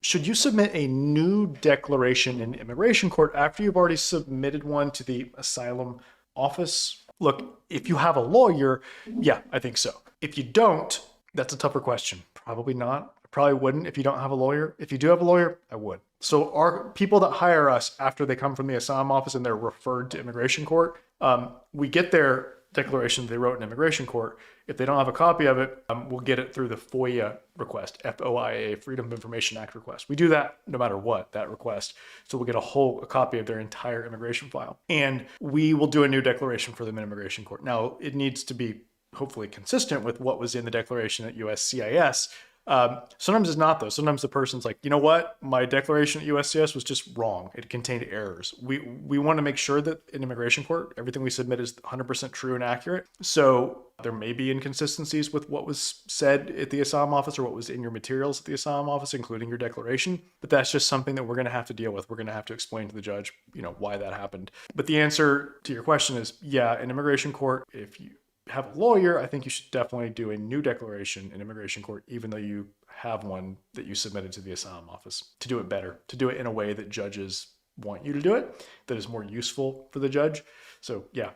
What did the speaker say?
Should you submit a new declaration in immigration court after you've already submitted one to the asylum office? Look, if you have a lawyer, yeah, I think so. If you don't, that's a tougher question. Probably not. I probably wouldn't if you don't have a lawyer. If you do have a lawyer, I would. So our people that hire us after they come from the asylum office and they're referred to immigration court, we get their declaration they wrote in immigration court. If they don't have a copy of it, we'll get it through the FOIA request, FOIA, Freedom of Information Act request. We do that no matter what, that request. So we'll get a copy of their entire immigration file. And we will do a new declaration for them in immigration court. Now, it needs to be hopefully consistent with what was in the declaration at USCIS. Sometimes it's not though. Sometimes the person's like, you know what? My declaration at USCIS was just wrong. It contained errors. We want to make sure that in immigration court, everything we submit is 100% true and accurate. So there may be inconsistencies with what was said at the asylum office or what was in your materials at the asylum office, including your declaration. But that's just something that we're going to have to deal with. We're going to have to explain to the judge, why that happened. But the answer to your question is, yeah, in immigration court, if you have a lawyer, I think you should definitely do a new declaration in immigration court, even though you have one that you submitted to the asylum office, to do it better, to do it in a way that judges want you to do it, that is more useful for the judge. So yeah,